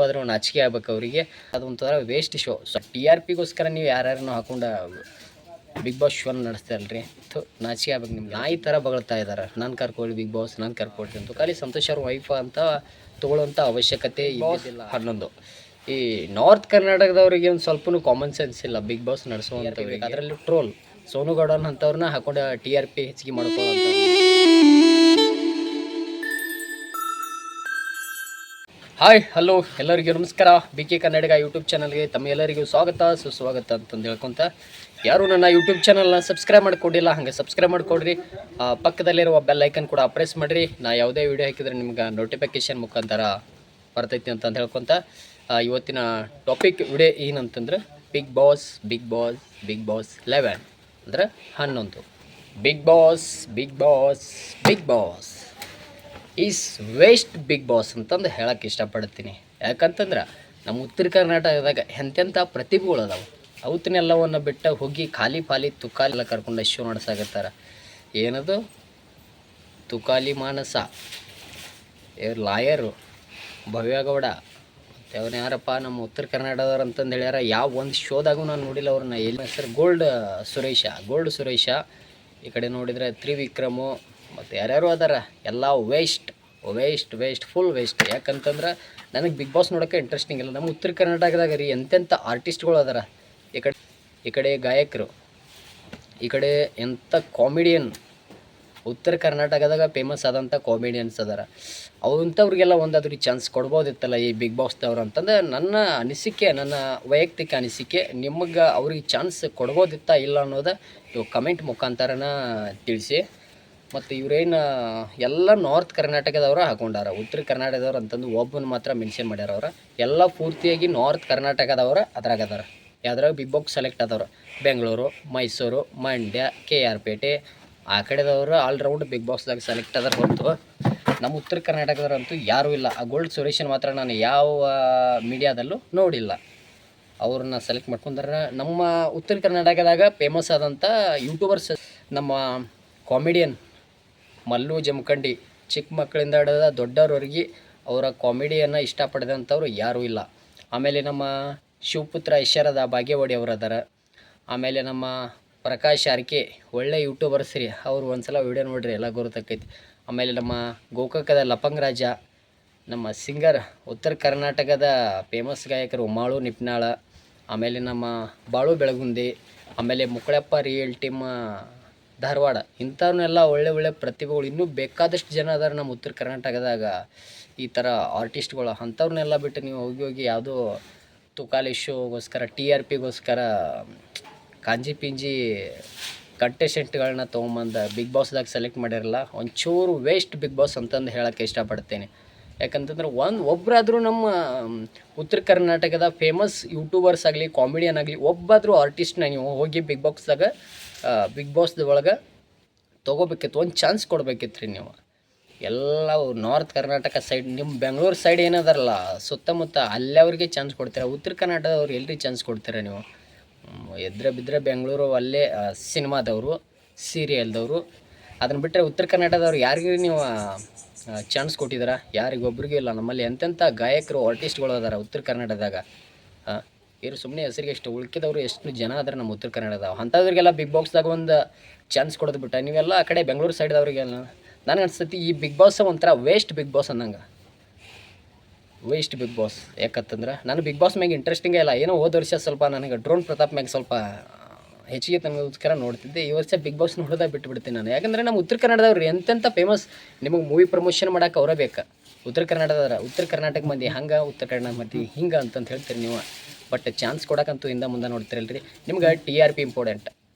ಆದರೂ ನಾಚಿಕೆ ಆಗ್ಬೇಕು ಅವರಿಗೆ. ಅದೊಂಥರ waste show. So T R ಪಿಗೋಸ್ಕರ ನೀವು ಯಾರ್ಯಾರನ್ನೂ ಹಾಕೊಂಡು ಬಿಗ್ ಬಾಸ್ ಶೋನ ನಡೆಸ್ತಾರಲ್ರಿ, ನಾಚಿಕೆ ಆಗ್ಬೇಕು ನಿಮ್ಗೆ. ನಾಯಿ ಥರ ಬಗಳ್ತಾ ಇದ್ದಾರೆ, ನಾನು ಕರ್ಕೊಳ್ಳಿ ಬಿಗ್ ಬಾಸ್, ನಾನು ಕರ್ಕೊಳ್ತೀನಿ ಅಂತ. ಖಾಲಿ ಸಂತೋಷ್ ಅವ್ರ ವೈಫ್ ಅಂತ ತೊಗೊಳ್ಳೋಂಥ ಅವಶ್ಯಕತೆ ಇರೋದಿಲ್ಲ. 11 ಈ ನಾರ್ತ್ ಕರ್ನಾಟಕದವ್ರಿಗೆ ಒಂದು ಸ್ವಲ್ಪನೂ ಕಾಮನ್ ಸೆನ್ಸ್ ಇಲ್ಲ ಬಿಗ್ ಬಾಸ್ ನಡೆಸುವಂಥವ್ರಿಗೆ. ಅದರಲ್ಲಿ ಟ್ರೋಲ್ ಸೋನು ಗೌಡನ್ ಅಂಥವ್ರನ್ನ ಹಾಕೊಂಡು ಟಿ ಆರ್ ಪಿ ಹೆಚ್ಚಿಗೆ ಮಾಡ್ಕೊಳ್ಳೋಂಥ. ಹಾಯ್ ಹಲೋ ಎಲ್ಲರಿಗೂ ನಮಸ್ಕಾರ. ಬಿ ಕೆ ಕನ್ನಡಿಗ ಯೂಟ್ಯೂಬ್ ಚಾನಲ್ಗೆ ತಮ್ಮೆಲ್ಲರಿಗೂ ಸ್ವಾಗತ ಸುಸ್ವಾಗತ ಅಂತಂದು ಹೇಳ್ಕೊತ, ಯಾರು ನನ್ನ ಯೂಟ್ಯೂಬ್ ಚಾನಲ್ನ ಸಬ್ಸ್ಕ್ರೈಬ್ ಮಾಡಿಕೊಡಿಲ್ಲ ಹಾಗೆ ಸಬ್ಸ್ಕ್ರೈಬ್ ಮಾಡಿಕೊಡ್ರಿ. ಪಕ್ಕದಲ್ಲಿರುವ ಬೆಲ್ ಐಕನ್ ಕೂಡ ಪ್ರೆಸ್ ಮಾಡಿರಿ. ನಾ ಯಾವುದೇ ವಿಡಿಯೋ ಹಾಕಿದರೆ ನಿಮ್ಗೆ ನೋಟಿಫಿಕೇಷನ್ ಮುಖಾಂತರ ಬರ್ತೈತಿ ಅಂತಂದು ಹೇಳ್ಕೊತ, ಇವತ್ತಿನ ಟಾಪಿಕ್ ವಿಡಿಯೋ ಏನಂತಂದ್ರೆ ಬಿಗ್ ಬಾಸ್ 11 ಅಂದರೆ 11. Bigg Boss is waste Bigg Boss ಅಂತಂದು ಹೇಳಕ್ಕೆ ಇಷ್ಟಪಡ್ತೀನಿ. ಯಾಕಂತಂದ್ರೆ ನಮ್ಮ ಉತ್ತರ ಕರ್ನಾಟಕದಾಗ ಎಂತೆಂಥ ಪ್ರತಿಭೆಗಳು ಅದಾವೆ. ಅವತ್ತನ್ನೆಲ್ಲವನ್ನು ಬಿಟ್ಟು ಹೋಗಿ ಖಾಲಿ ತುಕಾಲೆಲ್ಲ ಕರ್ಕೊಂಡು ಶೋ ನಡೆಸಾಕತ್ತಾರ. ಏನದು ತುಕಾಲಿ ಮಾನಸ, ಲಾಯರು ಭವ್ಯಗೌಡ, ಮತ್ತು ಅವ್ರು ಯಾರಪ್ಪ ನಮ್ಮ ಉತ್ತರ ಕರ್ನಾಟಕದವ್ರು ಅಂತಂದು ಹೇಳ್ಯಾರ. ಯಾವ ಒಂದು ಶೋದಾಗೂ ನಾನು ನೋಡಿಲ್ಲ ಅವ್ರನ್ನ. ಎಲ್ಲಿ ಹೆಸರು ಗೋಲ್ಡ್ ಸುರೇಶ. ಈ ಕಡೆ ನೋಡಿದರೆ ತ್ರಿವಿಕ್ರಮು ಮತ್ತು ಯಾರ್ಯಾರು ಅದಾರ, ಎಲ್ಲ ಫುಲ್ ವೇಸ್ಟ್. ಯಾಕಂತಂದ್ರೆ ನನಗೆ ಬಿಗ್ ಬಾಸ್ ನೋಡೋಕ್ಕೆ ಇಂಟ್ರೆಸ್ಟಿಂಗ್ ಇಲ್ಲ. ನಮ್ಮ ಉತ್ತರ ಕರ್ನಾಟಕದಾಗ ರೀ ಎಂತೆಂಥ ಆರ್ಟಿಸ್ಟ್ಗಳು ಅದಾರ. ಈ ಕಡೆ ಗಾಯಕರು, ಈ ಕಡೆ ಎಂಥ ಕಾಮಿಡಿಯನ್. ಉತ್ತರ ಕರ್ನಾಟಕದಾಗ ಫೇಮಸ್ ಆದಂಥ ಕಾಮಿಡಿಯನ್ಸ್ ಅದಾರ. ಅವಂಥವ್ರಿಗೆಲ್ಲ ಒಂದಾದ್ರೂ ಚಾನ್ಸ್ ಕೊಡ್ಬೋದಿತ್ತಲ್ಲ ಈ ಬಿಗ್ ಬಾಸ್ದವ್ರು ಅಂತಂದ್ರೆ ನನ್ನ ಅನಿಸಿಕೆ, ನನ್ನ ವೈಯಕ್ತಿಕ ಅನಿಸಿಕೆ. ನಿಮಗೆ ಅವ್ರಿಗೆ ಚಾನ್ಸ್ ಕೊಡ್ಬೋದಿತ್ತ ಇಲ್ಲ ಅನ್ನೋದು ಇವು ಕಮೆಂಟ್ ಮುಖಾಂತರನ ತಿಳಿಸಿ. ಮತ್ತು ಇವರೇನು ಎಲ್ಲ ನಾರ್ತ್ ಕರ್ನಾಟಕದವರು ಹಾಕೊಂಡಾರ, ಉತ್ತರ ಕರ್ನಾಟಕದವ್ರು ಅಂತಂದು ಒಬ್ಬನ ಮಾತ್ರ ಮೆನ್ಷನ್ ಮಾಡ್ಯಾರ. ಅವ್ರು ಎಲ್ಲ ಪೂರ್ತಿಯಾಗಿ ನಾರ್ತ್ ಕರ್ನಾಟಕದವರು ಅದ್ರಾಗ ಅದಾರ. ಯಾವ್ದ್ರಾಗ ಬಿಗ್ ಬಾಸ್ ಸೆಲೆಕ್ಟ್ ಆದವ್ರು ಬೆಂಗಳೂರು, ಮೈಸೂರು, ಮಂಡ್ಯ, KR ಪೇಟೆ ಆ ಕಡೆದವರು ಆಲ್ರೌಂಡ್ ಬಿಗ್ ಬಾಸ್ದಾಗ ಸೆಲೆಕ್ಟ್ ಆದ್ರೆ ಹೊರತು ನಮ್ಮ ಉತ್ತರ ಕರ್ನಾಟಕದವ್ರಂತೂ ಯಾರೂ ಇಲ್ಲ. ಆ ಗೋಲ್ಡ್ ಸುರೇಶನ್ ಮಾತ್ರ ನಾನು ಯಾವ ಮೀಡಿಯಾದಲ್ಲೂ ನೋಡಿಲ್ಲ. ಅವ್ರನ್ನ ಸೆಲೆಕ್ಟ್ ಮಾಡ್ಕೊಂಡ್ರೆ ನಮ್ಮ ಉತ್ತರ ಕರ್ನಾಟಕದಾಗ ಫೇಮಸ್ ಆದಂಥ ಯೂಟ್ಯೂಬರ್ಸ್, ನಮ್ಮ ಕಾಮಿಡಿಯನ್ ಮಲ್ಲು ಜಮಖಂಡಿ, ಚಿಕ್ಕ ಮಕ್ಕಳಿಂದ ಹಿಡಿದ ದೊಡ್ಡವ್ರವರೆಗೆ ಅವರ ಕಾಮಿಡಿಯನ್ನು ಇಷ್ಟಪಡಿದಂಥವ್ರು ಯಾರೂ ಇಲ್ಲ. ಆಮೇಲೆ ನಮ್ಮ ಶಿವಪುತ್ರ ಐಶ್ವರ್ಯದ ಭಾಗ್ಯವಾಡಿ ಅವರು ಅದಾರ. ಆಮೇಲೆ ನಮ್ಮ ಪ್ರಕಾಶ್ ಆರ್ಕೆ ಒಳ್ಳೆ ಯೂಟ್ಯೂಬರ್ಸ್ ರೀ, ಅವರು ಒಂದ್ಸಲ ವೀಡಿಯೋ ನೋಡ್ರಿ ಎಲ್ಲ ಗೊತ್ತಾಕೈತಿ. ಆಮೇಲೆ ನಮ್ಮ ಗೋಕಾಕದ ಲಪಂಗ್ ರಾಜ, ನಮ್ಮ ಸಿಂಗರ್ ಉತ್ತರ ಕರ್ನಾಟಕದ ಫೇಮಸ್ ಗಾಯಕರು ಮಾಳು ನಿಪ್ನಾಳ, ಆಮೇಲೆ ನಮ್ಮ ಬಾಳು ಬೆಳಗುಂದಿ, ಆಮೇಲೆ ಮುಕ್ಕಳಪ್ಪ ರಿಯಲ್ ಟೀಮ್ ಧಾರವಾಡ. ಇಂಥವ್ರನ್ನೆಲ್ಲ ಒಳ್ಳೆ ಪ್ರತಿಭೆಗಳು ಇನ್ನೂ ಬೇಕಾದಷ್ಟು ಜನ ಅದಾರ ನಮ್ಮ ಉತ್ತರ ಕರ್ನಾಟಕದಾಗ. ಈ ಥರ ಆರ್ಟಿಸ್ಟ್ಗಳು ಅಂಥವ್ರನ್ನೆಲ್ಲ ಬಿಟ್ಟು ನೀವು ಹೋಗಿ ಯಾವುದೋ ತುಕಾಲಿ ಶೋಗೋಸ್ಕರ TRPಗೋಸ್ಕರ ಕಾಂಜಿ ಪಿಂಜಿ ಕಂಟೆಸ್ಟೆಂಟ್ಗಳನ್ನ ತೊಗೊಂಬಂದು ಬಿಗ್ ಬಾಸ್ದಾಗ ಸೆಲೆಕ್ಟ್ ಮಾಡಿರಲ್ಲ. ಒಂಚೂರು ವೇಸ್ಟ್ ಬಿಗ್ ಬಾಸ್ ಅಂತಂದು ಹೇಳೋಕ್ಕೆ ಇಷ್ಟಪಡ್ತೇನೆ. ಯಾಕಂತಂದ್ರೆ ಒಬ್ಬರಾದರೂ ನಮ್ಮ ಉತ್ತರ ಕರ್ನಾಟಕದ ಫೇಮಸ್ ಯೂಟ್ಯೂಬರ್ಸ್ ಆಗಲಿ, ಕಾಮಿಡಿಯನ್ ಆಗಲಿ, ಒಬ್ಬಾದರೂ ಆರ್ಟಿಸ್ಟ್ನ ನೀವು ಹೋಗಿ ಬಿಗ್ ಬಾಸ್ದ ಒಳಗೆ ತೊಗೋಬೇಕಿತ್ತು, ಒಂದು ಚಾನ್ಸ್ ಕೊಡ್ಬೇಕಿತ್ತು ರೀ ನೀವು. ಎಲ್ಲ ನಾರ್ತ್ ಕರ್ನಾಟಕ ಸೈಡ್, ನಿಮ್ಮ ಬೆಂಗಳೂರು ಸೈಡ್ ಏನದಾರಲ್ಲ ಸುತ್ತಮುತ್ತ ಅಲ್ಲವ್ರಿಗೆ ಚಾನ್ಸ್ ಕೊಡ್ತೀರ. ಉತ್ತರ ಕರ್ನಾಟಕದವ್ರು ಎಲ್ರಿಗೆ ಚಾನ್ಸ್ ಕೊಡ್ತೀರ ನೀವು? ಎದ್ರೆ ಬಿದ್ದರೆ ಬೆಂಗಳೂರು ಅಲ್ಲೇ ಸಿನಿಮಾದವರು, ಸೀರಿಯಲ್ದವರು. ಅದನ್ನು ಬಿಟ್ಟರೆ ಉತ್ತರ ಕರ್ನಾಟಕದವ್ರು ಯಾರಿಗೂ ನೀವು ಚಾನ್ಸ್ ಕೊಟ್ಟಿದ್ದೀರ? ಯಾರಿಗೊಬ್ರಿಗೂ ಇಲ್ಲ. ನಮ್ಮಲ್ಲಿ ಎಂತೆಂಥ ಗಾಯಕರು, ಆರ್ಟಿಸ್ಟ್ಗಳು ಅದಾರ ಉತ್ತರ ಕರ್ನಾಟಕದಾಗ. ಇವರು ಸುಮ್ಮನೆ ಹೆಸರಿಗೆ ಎಷ್ಟು, ಉಳ್ಕಿದವರು ಎಷ್ಟು ಜನ ಅದಾರೆ ನಮ್ಮ ಉತ್ತರ ಕನ್ನಡದಾಗ. ಅಂಥವ್ರಿಗೆಲ್ಲ ಬಿಗ್ ಬಾಸ್ದಾಗ ಒಂದು ಚಾನ್ಸ್ ಕೊಡೋದು ಬಿಟ್ಟ ನೀವೆಲ್ಲ ಆ ಕಡೆ ಬೆಂಗಳೂರು ಸೈಡ್ದವ್ರಿಗೆಲ್ಲ. ನನಗೆ ಅನ್ಸತಿ ಈ ಬಿಗ್ ಬಾಸ್ ಒಂಥರ ವೇಸ್ಟ್ ಬಿಗ್ ಬಾಸ್ ಅನ್ನಂಗೆ. ವೇಸ್ಟ್ ಬಿಗ್ ಬಾಸ್ ಯಾಕಂತಂದ್ರೆ ನಾನು ಬಿಗ್ ಬಾಸ್ ಮ್ಯಾಗೆ ಇಂಟ್ರೆಸ್ಟಿಂಗೇ ಇಲ್ಲ. ಏನೋ ಹೋದ ವರ್ಷ ಸ್ವಲ್ಪ ನನಗೆ ಡ್ರೋನ್ ಪ್ರತಾಪ್ ಮ್ಯಾಗೆ ಸ್ವಲ್ಪ ಹೆಚ್ಚಿಗೆ ತನಗೋಸ್ಕರ ನೋಡ್ತಿದ್ದೆ. ಈ ವರ್ಷ ಬಿಗ್ ಬಾಸ್ ನೋಡೋದಾಗ ಬಿಟ್ಟುಬಿಡ್ತೀನಿ ನಾನು. ಯಾಕಂದರೆ ನಮ್ಮ ಉತ್ತರ ಕನ್ನಡದವ್ರು ಎಂತೆಂಥ ಫೇಮಸ್, ನಿಮಗೆ ಮೂವಿ ಪ್ರಮೋಷನ್ ಮಾಡೋಕೆ ಅವರೇ ಬೇಕಾ? ಉತ್ತರ ಕರ್ನಾಟಕ ಮಂದಿ ಹಂಗೆ, ಉತ್ತರ ಕನ್ನಡ ಮಂದಿ ಹಿಂಗೆ ಅಂತಂತ ಹೇಳ್ತೀರಿ ನೀವು. ಬಟ್ ಚಾನ್ಸ್ ಕೊಡೋಕ್ಕಂತೂ ಹಿಂದೆ ಮುಂದೆ ನೋಡ್ತಿರಲ್ರಿ. ನಿಮ್ಗೆ TRP ಇಂಪಾರ್ಟೆಂಟ್.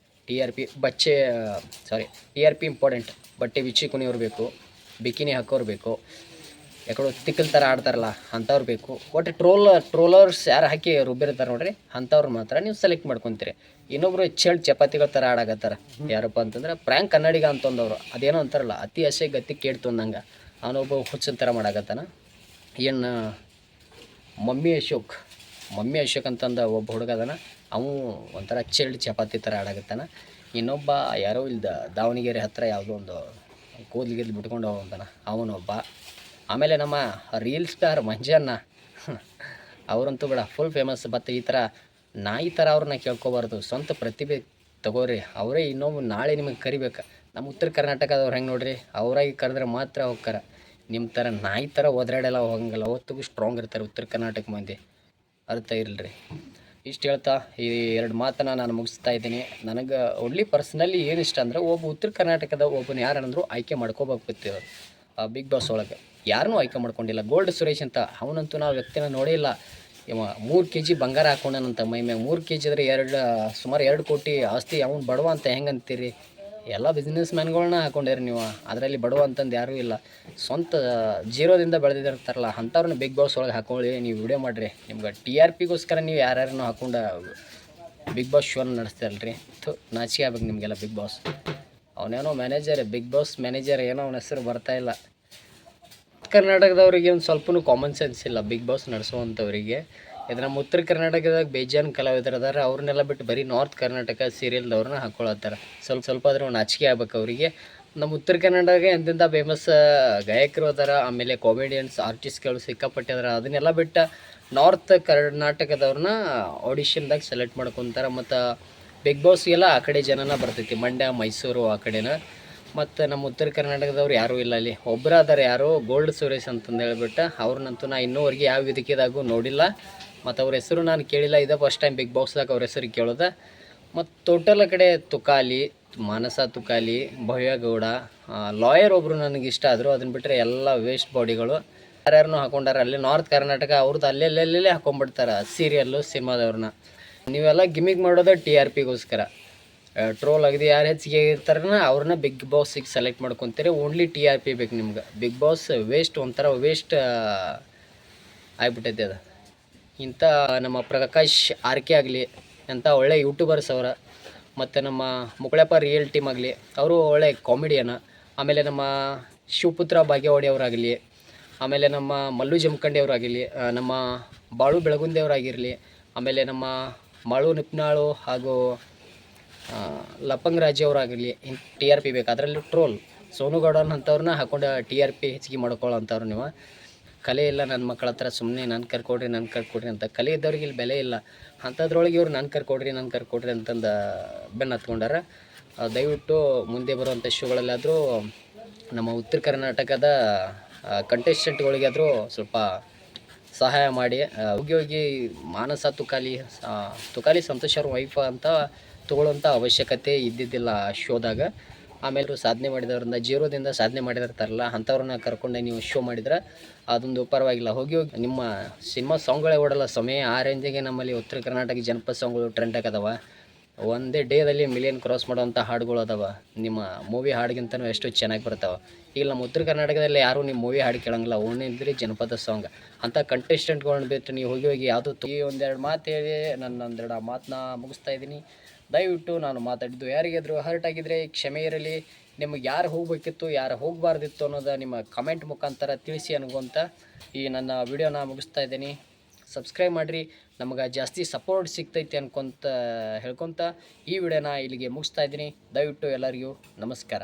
TRP important. ಬಟ್ಟೆ ಬಿಚ್ಚಿ ಕುಣಿಯೋರು ಬೇಕು, ಬಿಕಿನಿ ಹಾಕೋರು ಬೇಕು, ಯಾಕಡೆ ತಿಕ್ಕಲ್ ಥರ ಆಡ್ತಾರಲ್ಲ ಅಂಥವ್ರು ಬೇಕು. ಒಟ್ಟು ಟ್ರೋಲರ್ಸ್ ಯಾರು ಹಾಕಿ ರುಬ್ಬಿರ್ತಾರೆ ನೋಡ್ರಿ, ಅಂಥವ್ರು ಮಾತ್ರ ನೀವು ಸೆಲೆಕ್ಟ್ ಮಾಡ್ಕೊತೀರಿ. ಇನ್ನೊಬ್ರು ಚಪಾತಿಗಳ ಥರ ಆಡಾಕತ್ತಾರ. ಯಾರಪ್ಪ ಅಂತಂದ್ರೆ ಪ್ರ್ಯಾಂಕ್ ಕನ್ನಡಿಗ ಅಂತಂದವರು. ಅದೇನೋ ಅಂತಾರಲ್ಲ, ಅತಿ ಆಸೆ ಗತಿ ಕೇಳ್ತು ಅಂದಂಗೆ ಅವನೊಬ್ಬ ಹುಚ್ಚನ ಥರ ಮಾಡಾಕತ್ತಾನ. ಏನು ಮಮ್ಮಿ ಅಶೋಕ್ ಅಂತಂದ ಒಬ್ಬ ಹುಡುಗ ಅದಾನ. ಅವನು ಒಂಥರ ಚಪಾತಿ ಥರ ಆಡಾಕತ್ತಾನ. ಇನ್ನೊಬ್ಬ ಯಾರೋ ಇಲ್ದ ದಾವಣಗೆರೆ ಹತ್ತಿರ ಯಾವುದೋ ಒಂದು ಕೂದಲಿಗೆ ಬಿಟ್ಕೊಂಡು ಹೋಗ್ತಾನ ಅವನೊಬ್ಬ. ಆಮೇಲೆ ನಮ್ಮ ರೀಲ್ ಸ್ಟಾರ್ ಮಂಜಣ್ಣ ಅವರಂತೂ ಬೇಡ ಫುಲ್ ಫೇಮಸ್. ಮತ್ತು ಈ ಥರ ನಾಯಿ ಥರ ಅವ್ರನ್ನ ಕೇಳ್ಕೊಬಾರ್ದು, ಸ್ವಂತ ಪ್ರತಿಭೆ ತಗೋರಿ. ಅವರೇ ಇನ್ನೊಬ್ಬ ನಾಳೆ ನಿಮಗೆ ಕರಿಬೇಕು. ನಮ್ಮ ಉತ್ತರ ಕರ್ನಾಟಕದವ್ರು ಹೆಂಗೆ ನೋಡ್ರಿ, ಅವರಾಗಿ ಕರೆದ್ರೆ ಮಾತ್ರ ಹೋಗ್ತಾರ. ನಿಮ್ಮ ಥರ ನಾಯಿ ಥರ ಒದ್ರಾಡೆಲ್ಲ ಹೋಗಂಗಿಲ್ಲ. ಅವತ್ತಿಗೂ ಸ್ಟ್ರಾಂಗ್ ಇರ್ತಾರೆ ಉತ್ತರ ಕರ್ನಾಟಕ ಮಂದಿ, ಅರ್ಥ ಇರಲ್ರಿ. ಇಷ್ಟು ಹೇಳ್ತಾ ಈ 2 ಮಾತನ್ನು ನಾನು ಮುಗಿಸ್ತಾ ಇದ್ದೀನಿ. ನನಗೆ ಒಳ್ಳೆ ಪರ್ಸ್ನಲಿ ಏನು ಇಷ್ಟ ಅಂದ್ರೆ, ಒಬ್ಬ ಉತ್ತರ ಕರ್ನಾಟಕದ ಒಬ್ಬನ ಯಾರಂದ್ರೂ ಆಯ್ಕೆ ಮಾಡ್ಕೋಬೇಕು. ಬಿಗ್ ಬಾಸ್ ಒಳಗೆ ಯಾರನ್ನೂ ಆಯ್ಕೆ ಮಾಡ್ಕೊಂಡಿಲ್ಲ. ಗೋಲ್ಡ್ ಸುರೇಶ್ ಅಂತ ಅವನಂತೂ ನಾವು ವ್ಯಕ್ತಿನ ನೋಡೇ ಇಲ್ಲ. ಇವ 3 kg ಬಂಗಾರ ಹಾಕೊಂಡನಂತ ಮೈ ಮ್ಯಾಗ. 3 kg ಅಂದರೆ ಸುಮಾರು 2 ಕೋಟಿ ಆಸ್ತಿ. ಅವ್ನು ಬಡವ ಅಂತ ಹೆಂಗೆ ಅಂತೀರಿ? ಎಲ್ಲ ಬಿಸ್ನೆಸ್ ಮ್ಯಾನ್ಗಳನ್ನ ಹಾಕೊಂಡ್ಯಾರ ನೀವು. ಅದರಲ್ಲಿ ಬಡವ ಅಂತಂದು ಯಾರೂ ಇಲ್ಲ. ಸ್ವಂತ ಜೀರೋದಿಂದ ಬೆಳೆದಿರ್ತಾರಲ್ಲ ಅಂಥವ್ರನ್ನ ಬಿಗ್ ಬಾಸ್ ಒಳಗೆ ಹಾಕೊಳ್ಳಿ, ನೀವು ವಿಡಿಯೋ ಮಾಡಿರಿ. ನಿಮ್ಗೆ TRPಗೋಸ್ಕರ ನೀವು ಯಾರ್ಯಾರನ್ನೂ ಹಾಕೊಂಡು ಬಿಗ್ ಬಾಸ್ ಶೋನ ನಡೆಸ್ತಾರಲ್ರಿ. ನಾಚಿಕೆ ಆಗ್ಬೇಕು ನಿಮಗೆಲ್ಲ. ಬಿಗ್ ಬಾಸ್ ಅವನೇನೋ ಮ್ಯಾನೇಜರ್, ಬಿಗ್ ಬಾಸ್ ಮ್ಯಾನೇಜರ್ ಏನೋ ಅವನ ಹೆಸರು ಬರ್ತಾಯಿಲ್ಲ. ಕರ್ನಾಟಕದವ್ರಿಗೆ ಒಂದು ಸ್ವಲ್ಪನೂ ಕಾಮನ್ ಸೆನ್ಸ್ ಇಲ್ಲ ಬಿಗ್ ಬಾಸ್ ನಡೆಸುವಂಥವ್ರಿಗೆ. ಇದು ನಮ್ಮ ಉತ್ತರ ಕರ್ನಾಟಕದಾಗ ಬೇಜಾನ್ ಕಲಾವಿದರು ಅದಾರ, ಅವ್ರನ್ನೆಲ್ಲ ಬಿಟ್ಟು ಬರೀ ನಾರ್ತ್ ಕರ್ನಾಟಕ ಸೀರಿಯಲ್ದವ್ರನ್ನ ಹಾಕ್ಕೊಳತ್ತಾರ. ಸ್ವಲ್ಪ ಆದರೂ ನಾಚಿಕೆ ಆಗ್ಬೇಕು ಅವರಿಗೆ. ನಮ್ಮ ಉತ್ತರ ಕರ್ನಾಟಕ ಎಂತೆಂಥ ಫೇಮಸ್ ಗಾಯಕರು ಅದಾರ, ಆಮೇಲೆ ಕಾಮಿಡಿಯನ್ಸ್ ಆರ್ಟಿಸ್ಟ್ಗಳು ಸಿಕ್ಕಾಪಟ್ಟೆ ಅದಾರ. ಅದನ್ನೆಲ್ಲ ಬಿಟ್ಟು ನಾರ್ತ್ ಕರ್ನಾಟಕದವ್ರನ್ನ ಆಡಿಷನ್ದಾಗ ಸೆಲೆಕ್ಟ್ ಮಾಡ್ಕೊತಾರೆ. ಮತ್ತು ಬಿಗ್ ಬಾಸ್ಗೆಲ್ಲ ಆ ಕಡೆ ಜನನ ಬರ್ತೈತಿ, ಮಂಡ್ಯ ಮೈಸೂರು ಆ ಕಡೆನ. ಮತ್ತು ನಮ್ಮ ಉತ್ತರ ಕರ್ನಾಟಕದವ್ರು ಯಾರೂ ಇಲ್ಲ. ಅಲ್ಲಿ ಒಬ್ಬರು ಅದಾರೆ, ಯಾರೋ ಗೋಲ್ಡ್ ಸುರೇಶ್ ಅಂತಂದು ಹೇಳ್ಬಿಟ್ಟು. ಅವ್ರನ್ನಂತೂ ನಾನು ಇನ್ನೂವರೆಗೆ ಯಾವ ವೇದಿಕೆದಾಗೂ ನೋಡಿಲ್ಲ, ಮತ್ತು ಅವ್ರ ಹೆಸರು ನಾನು ಕೇಳಿಲ್ಲ. ಇದೇ ಫಸ್ಟ್ ಟೈಮ್ ಬಿಗ್ ಬಾಸ್ದಾಗ ಅವ್ರ ಹೆಸರು ಕೇಳೋದು. ಮತ್ತು ಟೋಟಲ್ ಕಡೆ ತುಕಾಲಿ, ಮಾನಸ ತುಕಾಲಿ, ಭವ್ಯಗೌಡ, ಲಾಯರ್ ಒಬ್ಬರು ನನಗೆ ಇಷ್ಟ ಆದರು. ಅದನ್ನು ಬಿಟ್ಟರೆ ಎಲ್ಲ ವೇಸ್ಟ್ ಬಾಡಿಗಳು ಯಾರ್ಯಾರನ್ನೂ ಹಾಕೊಂಡಾರ. ಅಲ್ಲಿ ನಾರ್ತ್ ಕರ್ನಾಟಕ ಅವ್ರದ್ದು ಅಲ್ಲೆಲ್ಲೇ ಹಾಕೊಂಡ್ಬಿಡ್ತಾರೆ ಸೀರಿಯಲ್ಲು ಸಿನಿಮಾದವ್ರನ್ನ. ನೀವೆಲ್ಲ ಗಿಮಿಕ್ ಮಾಡೋದು TRPಗೋಸ್ಕರ. ಟ್ರೋಲ್ ಆಗಿದೆ ಯಾರು ಹೆಚ್ಚಿಗೆ ಇರ್ತಾರನ ಅವ್ರನ್ನ ಬಿಗ್ ಬಾಸಿಗೆ ಸೆಲೆಕ್ಟ್ ಮಾಡ್ಕೊತೀರಿ. ಓನ್ಲಿ TRP ಬೇಕು ನಿಮ್ಗೆ. ಬಿಗ್ ಬಾಸ್ ವೇಸ್ಟ್, ಒಂಥರ ವೇಸ್ಟ್ ಆಗಿಬಿಟ್ಟೈತೆ ಅದು. ಇಂಥ ನಮ್ಮ ಪ್ರಕಾಶ್ RK ಆಗಲಿ ಅಂಥ ಒಳ್ಳೆ ಯೂಟ್ಯೂಬರ್ಸ್ ಅವರ, ಮತ್ತು ನಮ್ಮ ಮುಕುಳಪ್ಪ ರಿಯಲ್ ಟೀಮ್ ಆಗಲಿ, ಅವರು ಒಳ್ಳೆ ಕಾಮಿಡಿಯನ. ಆಮೇಲೆ ನಮ್ಮ ಶಿವಪುತ್ರ ಭಾಗ್ಯವಾಡಿ ಅವರಾಗಲಿ, ಆಮೇಲೆ ನಮ್ಮ ಮಲ್ಲು ಜಮಖಂಡಿ ಅವರಾಗಿರಲಿ, ನಮ್ಮ ಬಾಳು ಬೆಳಗುಂದಿ ಅವರಾಗಿರಲಿ, ಆಮೇಲೆ ನಮ್ಮ ಮಾಳು ನಿಪ್ನಾಳು ಹಾಗೂ ಲಪಂಗ್ ರಾಜಿ ಅವರಾಗಿರಲಿ, TRP ಬೇಕು. ಅದರಲ್ಲಿ ಟ್ರೋಲ್ ಸೋನುಗೌಡನ್ ಅಂಥವ್ರನ್ನ ಹಾಕೊಂಡು TRP ಹೆಚ್ಚಿಗೆ ಮಾಡ್ಕೊಳ್ಳೋಂಥವ್ರು ನೀವು. ಕಲೆ ಇಲ್ಲ ನನ್ನ ಮಕ್ಕಳ ಹತ್ರ, ಸುಮ್ಮನೆ ನಾನು ಕರ್ಕೊಡ್ರಿ ಅಂತ. ಕಲೆ ಇದ್ದವ್ರಿಗೆ ಇಲ್ಲಿ ಬೆಲೆ ಇಲ್ಲ. ಅಂಥದ್ರೊಳಗೆ ಇವ್ರು ನಾನು ಕರ್ಕೊಡ್ರಿ ಅಂತಂದು ಬೆನ್ನು ಹತ್ಕೊಂಡಾರ. ದಯವಿಟ್ಟು ಮುಂದೆ ಬರುವಂಥ ಶೋಗಳಲ್ಲಾದರೂ ನಮ್ಮ ಉತ್ತರ ಕರ್ನಾಟಕದ ಕಂಟೆಸ್ಟೆಂಟ್ಗಳಿಗಾದರೂ ಸ್ವಲ್ಪ ಸಹಾಯ ಮಾಡಿ. ಹೋಗಿ ಮಾನಸ ತುಕಾಲಿ ಸಂತೋಷ್ ಅವ್ರ ವೈಫ್ ಅಂತ ತೊಗೊಳ್ಳೋಂಥ ಅವಶ್ಯಕತೆ ಇದ್ದಿದ್ದಿಲ್ಲ ಆ ಶೋದಾಗ. ಆಮೇಲೆ ಸಾಧನೆ ಮಾಡಿದವ್ರನ್ನ, ಜೀರೋದಿಂದ ಸಾಧನೆ ಮಾಡಿದಿರ್ತಾರಲ್ಲ ಅಂಥವ್ರನ್ನ ಕರ್ಕೊಂಡೆ ನೀವು ಶೋ ಮಾಡಿದ್ರೆ ಅದೊಂದು ಪರವಾಗಿಲ್ಲ. ಹೋಗಿ ನಿಮ್ಮ ಸಿನಿಮಾ ಸಾಂಗ್ಗಳೇ ಓಡಲ್ಲ ಸಮಯ. ಆ ರೇಂಜಿಗೆ ನಮ್ಮಲ್ಲಿ ಉತ್ತರ ಕರ್ನಾಟಕ ಜನಪದ ಸಾಂಗ್ಗಳು ಟ್ರೆಂಡ್ ಆಗದವ. ಒಂದೇ ಡೇದಲ್ಲಿ ಮಿಲಿಯನ್ ಕ್ರಾಸ್ ಮಾಡೋವಂಥ ಹಾಡುಗಳು ಅದಾವ. ನಿಮ್ಮ ಮೂವಿ ಹಾಡಿಗಿಂತನೂ ಎಷ್ಟು ಚೆನ್ನಾಗಿ ಬರ್ತಾವೆ. ಈಗ ನಮ್ಮ ಉತ್ತರ ಕರ್ನಾಟಕದಲ್ಲಿ ಯಾರೂ ನಿಮ್ಮ ಮೂವಿ ಹಾಡು ಕೇಳಂಗಿಲ್ಲ, ಓಣಿದ್ರಿ ಜನಪದ ಸಾಂಗ್. ಅಂಥ ಕಂಟೆಸ್ಟೆಂಟ್ಗಳನ್ನ ಬಿಟ್ಟು ನೀವು ಹೋಗಿ ಯಾವುದು ಈ ಒಂದೆರಡು ಮಾತು ಹೇಳಿ ಒಂದೆರಡು ಮಾತನ್ನ ಮುಗಿಸ್ತಾ ಇದ್ದೀನಿ. ದಯವಿಟ್ಟು ನಾನು ಮಾತಾಡಿದ್ದು ಯಾರಿಗಾದರೂ ಹರ್ಟ್ ಆಗಿದ್ದರೆ ಕ್ಷಮೆ ಇರಲಿ. ನಿಮಗೆ ಯಾರು ಹೋಗಬೇಕಿತ್ತು, ಯಾರು ಹೋಗಬಾರ್ದಿತ್ತು ಅನ್ನೋದು ನಿಮ್ಮ ಕಮೆಂಟ್ ಮುಖಾಂತರ ತಿಳಿಸಿ ಅನ್ಕೊಂತ ಈ ನನ್ನ ವಿಡಿಯೋನ ಮುಗಿಸ್ತಾ ಇದ್ದೀನಿ. ಸಬ್ಸ್ಕ್ರೈಬ್ ಮಾಡಿರಿ, ನಮಗೆ ಜಾಸ್ತಿ ಸಪೋರ್ಟ್ ಸಿಗ್ತೈತಿ ಹೇಳ್ಕೊತ ಈ ವಿಡಿಯೋನ ಇಲ್ಲಿಗೆ ಮುಗಿಸ್ತಾ ಇದ್ದೀನಿ. ದಯವಿಟ್ಟು ಎಲ್ಲರಿಗೂ ನಮಸ್ಕಾರ.